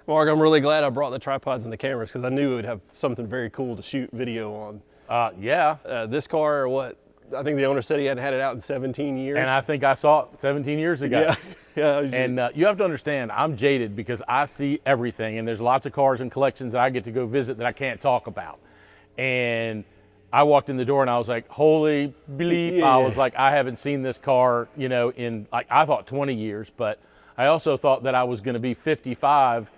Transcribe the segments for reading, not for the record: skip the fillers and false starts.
Mark, I'm really glad I brought the tripods and the cameras because I knew it would have something very cool to shoot video on. Yeah. This car, I think the owner said he hadn't had it out in 17 years. And I think I saw it 17 years ago. Yeah. And you have to understand, I'm jaded because I see everything, and there's lots of cars and collections that I get to go visit that I can't talk about. And I walked in the door and I was like, holy bleep. Yeah. I was like, I haven't seen this car, in like, I thought 20 years, but I also thought that I was going to be 55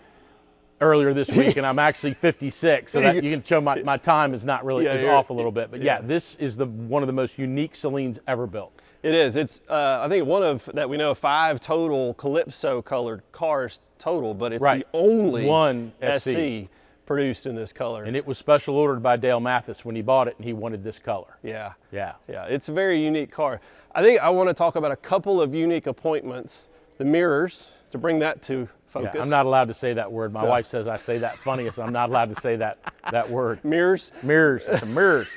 earlier this week, and I'm actually 56, so that you can show my time is not really is off a little bit. But yeah, this is one of the most unique Saleens ever built. It is. It's I think one of that we know 5 total Calypso colored cars total, but it's the only one SC produced in this color. And it was special ordered by Dale Mathis when he bought it, and he wanted this color. Yeah. Yeah. It's a very unique car. I think I want to talk about a couple of unique appointments. The mirrors, to bring that to focus. Yeah, I'm not allowed to say that word. My wife says I say that funniest. I'm not allowed to say that word. Mirrors? Mirrors. Mirrors.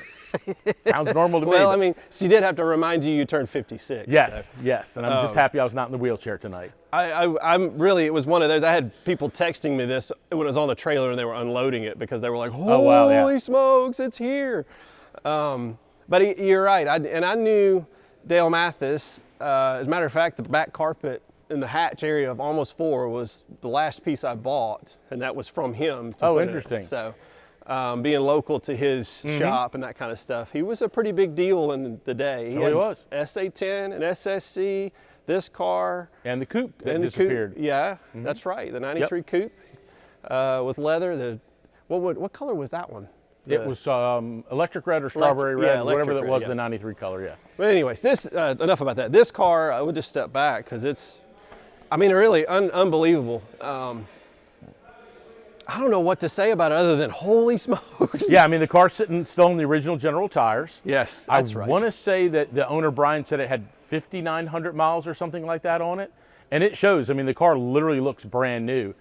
Sounds normal to me. Well, I mean, she did have to remind you turned 56. Yes, so. Yes. And I'm just happy I was not in the wheelchair tonight. I'm really, it was one of those, I had people texting me this when it was on the trailer and they were unloading it because they were like, holy smokes, it's here. But you're right. I knew Dale Mathis. As a matter of fact, the back carpet in the hatch area of Almost 4 was the last piece I bought, and that was from him. Oh, interesting. So being local to his shop and that kind of stuff, he was a pretty big deal in the day. He was. SA10 and SSC, this car. And the coupe that disappeared. Yeah, that's right. The 93 coupe with leather. What color was that one? It was electric red or strawberry red, whatever that was, the 93 color, yeah. But anyways, enough about that. This car, I would just step back because it's, really unbelievable. I don't know what to say about it other than holy smokes. Yeah, the car's sitting still in the original General tires. Yes, that's right. I want to say that the owner, Brian, said it had 5,900 miles or something like that on it. And it shows. The car literally looks brand new.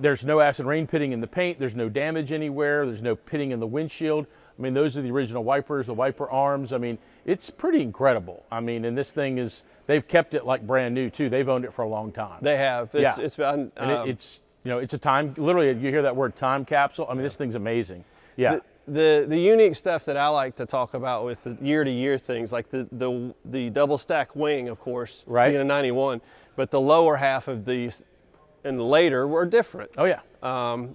There's no acid rain pitting in the paint. There's no damage anywhere. There's no pitting in the windshield. Those are the original wipers, the wiper arms. It's pretty incredible. And this thing is, they've kept it like brand new too. They've owned it for a long time. They have. It's been, it's a time, literally, you hear that word time capsule. This thing's amazing. Yeah. The unique stuff that I like to talk about with the year-to-year things, like the double stack wing, of course, being a 91, but the lower half of these and later were different. Oh yeah.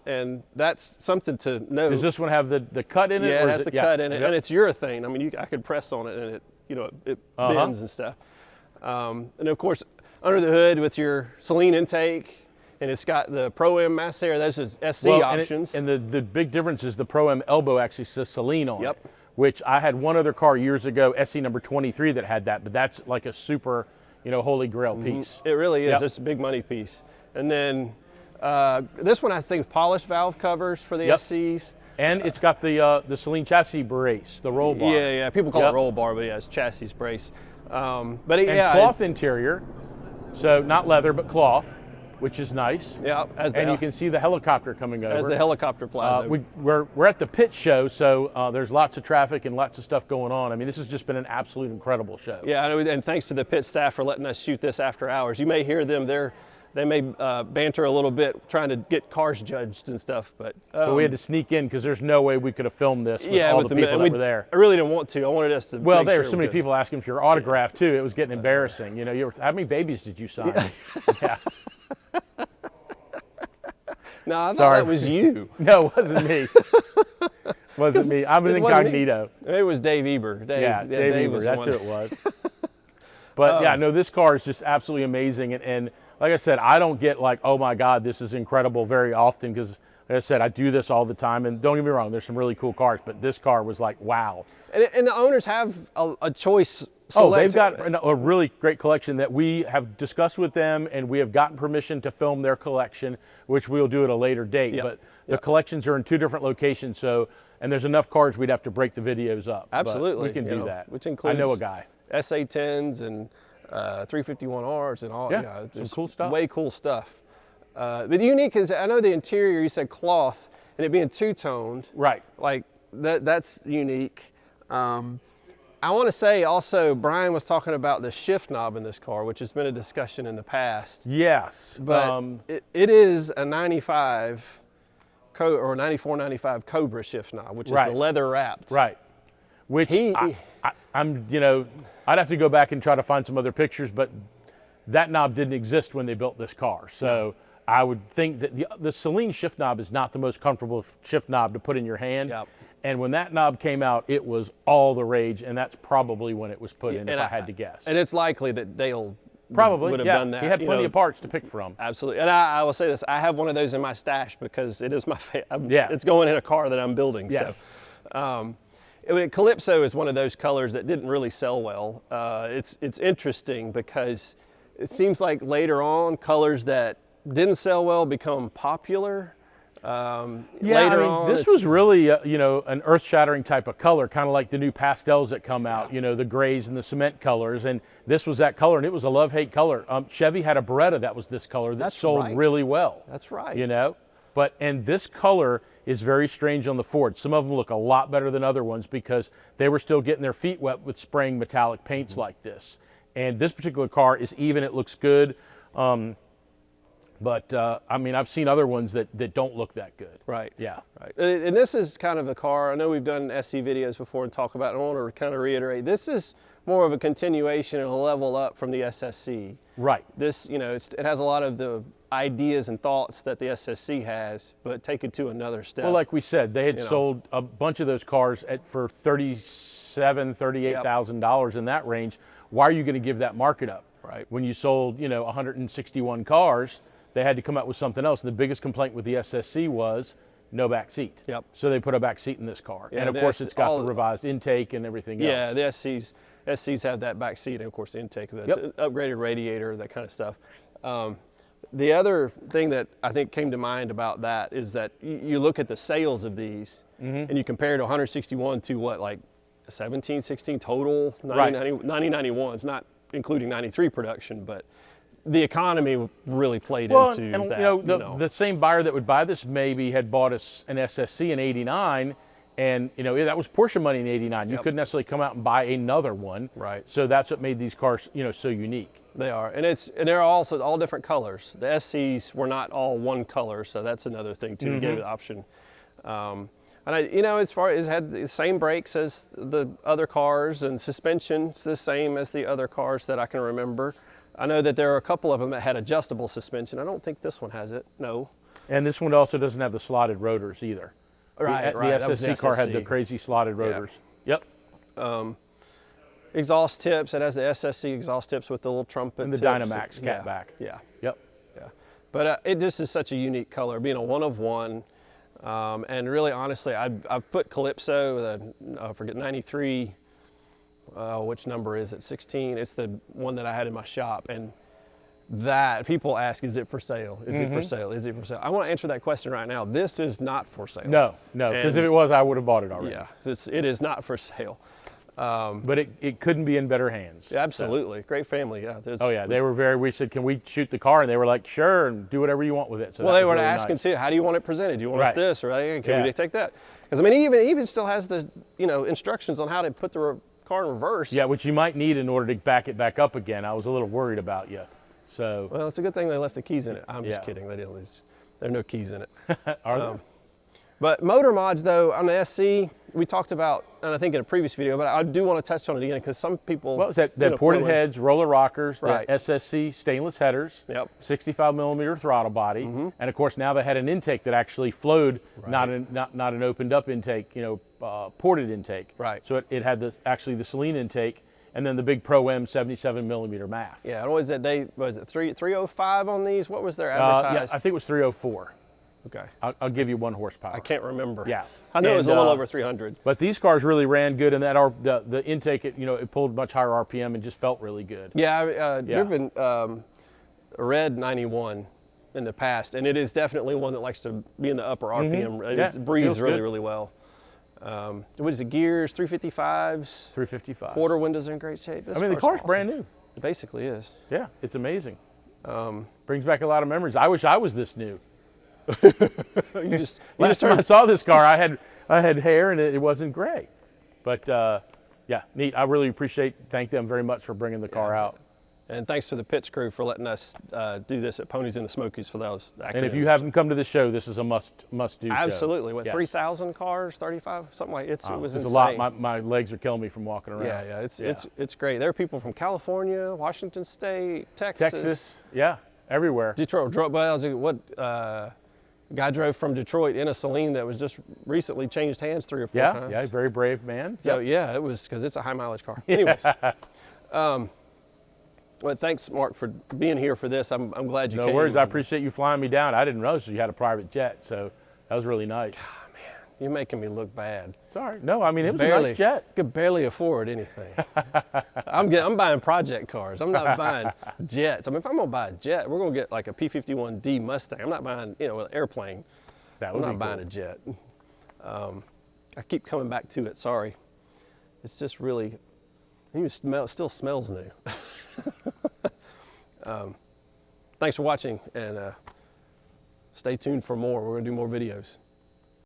And that's something to note. Does this one have the cut in it? Yeah, it has the cut in it, and it's urethane. I could press on it and it bends and stuff. And of course, under the hood with your Saleen intake, and it's got the Pro-M mass air. Those are SC options. And the big difference is the Pro-M elbow actually says Saleen on it, Yep. which I had one other car years ago, SC number 23, that had that, but that's like a super, holy grail piece. It really is. It's a big money piece. And then this one, I think, polished valve covers for the SCs. And it's got the Saleen chassis brace, the roll bar. Yeah. People call it roll bar, but it's chassis brace. Cloth interior, so not leather, but cloth, which is nice. Yeah. And you can see the helicopter coming over. As the helicopter flies over. We're at the pit show, so there's lots of traffic and lots of stuff going on. This has just been an absolute incredible show. Yeah, and thanks to the pit staff for letting us shoot this after hours. You may hear them there. They may banter a little bit trying to get cars judged and stuff, but we had to sneak in because there's no way we could have filmed this with all the people that were there. I really didn't want to. I wanted us to. Well, there were so many people asking for your autograph too. It was getting embarrassing. How many babies did you sign? Yeah. No, I thought that was you. No, it wasn't me. Wasn't me. I'm an incognito. It was Dave Eber. Dave Eber. That's who it was. But this car is just absolutely amazing. And like I said, I don't get like, oh my God, this is incredible very often because, like I said, I do this all the time. And don't get me wrong, there's some really cool cars, but this car was like, wow. And the owners have a choice. They've got a really great collection that we have discussed with them, and we have gotten permission to film their collection, which we'll do at a later date. But the collections are in 2 different locations, and there's enough cars we'd have to break the videos up. Absolutely. But we can do that. Which includes I know a guy. SA10s and 351Rs and all. Yeah, some cool stuff. Way cool stuff. But the unique is, I know the interior, you said cloth, and it being 2-toned. Right. Like, that's unique. I want to say also, Brian was talking about the shift knob in this car, which has been a discussion in the past. Yes. But it is a 95 or 94, 95 Cobra shift knob, which is the leather wrapped. Right. Which I'm, you know, I'd have to go back and try to find some other pictures, but that knob didn't exist when they built this car. So I would think that the Saleen shift knob is not the most comfortable shift knob to put in your hand. Yep. And when that knob came out, it was all the rage, and that's probably when it was put in, if I had to guess. And it's likely that Dale probably would have done that. He had plenty of parts to pick from. Absolutely. And I will say this, I have one of those in my stash because it is my it's going in a car that I'm building. Yes. So, Calypso is one of those colors that didn't really sell well. It's interesting because it seems like later on colors that didn't sell well become popular. Later on, this was really, you know, an earth-shattering type of color, kind of like the new pastels that come out, you know, the grays and the cement colors, and this was that color, and it was a love-hate color. Chevy had a Beretta that was this color that sold really well. That's right. You know, and this color is very strange on the Ford. Some of them look a lot better than other ones because they were still getting their feet wet with spraying metallic paints like this. And this particular car is even, it looks good. But I mean, I've seen other ones that don't look that good. Right. Yeah. Right. And this is kind of a car, I know we've done SC videos before and talk about it. I want to kind of reiterate, this is more of a continuation and a level up from the SSC. Right. This, you know, it has a lot of the ideas and thoughts that the SSC has, but take it to another step. Well, like we said, they had sold a bunch of those cars for $37,000, $38,000 in that range. Why are you going to give that market up? Right. When you sold, you know, 161 cars, they had to come up with something else. And the biggest complaint with the SSC was no back seat. Yep. So they put a back seat in this car. Yeah, and of course, it's got the revised intake and everything else. Yeah, the SCs have that back seat and of course the intake, that's an upgraded radiator, that kind of stuff. The other thing that I think came to mind about that is that you look at the sales of these and you compare it to 161 to what, like 17, 16 total, 90, 91. It's not including 93 production, but the economy really played into and, that. You know, the same buyer that would buy this maybe had bought an SSC in '89, and you know that was Porsche money in '89. You couldn't necessarily come out and buy another one. Right. So that's what made these cars, you know, so unique. They are, and they're also all different colors. The SCs were not all one color, so that's another thing too. To give it an option. And you know, as far as had the same brakes as the other cars and suspension's the same as the other cars that I can remember. I know that there are a couple of them that had adjustable suspension. I don't think this one has it, no. And this one also doesn't have the slotted rotors either. Right, the SSC car had the crazy slotted rotors. Yep. Exhaust tips, it has the SSC exhaust tips with the little trumpet and the tips. Dynamax catback. Yeah. Yep. Yeah. But it just is such a unique color, being a one of one. And really, honestly, I've put Calypso, I forget, 93, which number is it, 16? It's the one that I had in my shop. And that, people ask, is it for sale? Is it for sale? Is it for sale? I want to answer that question right now. This is not for sale. No, because if it was, I would have bought it already. Yeah, it is not for sale. But it couldn't be in better hands. Absolutely. So. Great family, yeah. Oh, yeah. We said, can we shoot the car? And they were like, sure, and do whatever you want with it. So well, they were really asking, too, how do you want it presented? Do you want us this? Or can we take that? Because, I mean, he even still has the, you know, instructions on how to put the car in reverse. Yeah, which you might need in order to back it back up again. I was a little worried about you. So. Well, it's a good thing they left the keys in it. I'm just kidding. They didn't lose. There are no keys in it. Are there? But motor mods, though, on the SC, we talked about, and I think in a previous video, but I do want to touch on it again because some people. Well, that ported heads, roller rockers, the SSC stainless headers, 65 millimeter throttle body, and of course now they had an intake that actually flowed, not an opened up intake, you know, ported intake. Right. So it had actually the Saleen intake, and then the big Pro M 77 millimeter MAF. Yeah, and what was it? Was it 305 on these? What was their advertised? Yeah, I think it was 304. Okay. I'll give you 1 horsepower. I can't remember. Yeah. I know it was a little over 300. But these cars really ran good, and the intake, it pulled much higher RPM and just felt really good. Yeah, I've driven a red 91 in the past, and it is definitely one that likes to be in the upper RPM. It breathes really, really well. What is it, gears, 355s? 355. Quarter windows are in great shape. The car's awesome. Brand new. It basically is. Yeah, it's amazing. Brings back a lot of memories. I wish I was this new. Last time I saw this car, I had hair and it wasn't gray, but Yeah, neat. I really thank them very much for bringing the car out. And thanks to the pits crew for letting us do this at Ponies in the Smokies for those. And if you haven't come to the show, this is a must-do show. Absolutely. What, yes. 3,000 cars, 35, something like it was insane. It's a lot. My legs are killing me from walking around. Yeah, it's great. There are people from California, Washington State, Texas. Yeah, everywhere. Detroit. Guy drove from Detroit in a Saleen that was just recently changed hands 3 or 4 times. Yeah, very brave man. So yeah, it was because it's a high mileage car. Anyways. Well, thanks, Mark, for being here for this. I'm glad you came. No worries. I appreciate you flying me down. I didn't realize you had a private jet, so that was really nice. God, man, you're making me look bad. Sorry. No, I mean, it was a nice jet. Could barely afford anything. I'm buying project cars. I'm not buying jets. I mean, if I'm going to buy a jet, we're going to get like a P-51D Mustang. I'm not buying, an airplane. That would I'm be not buying cool. a jet. I keep coming back to it. Sorry. It's just really, it still smells new. Thanks for watching, and stay tuned for more. We're going to do more videos.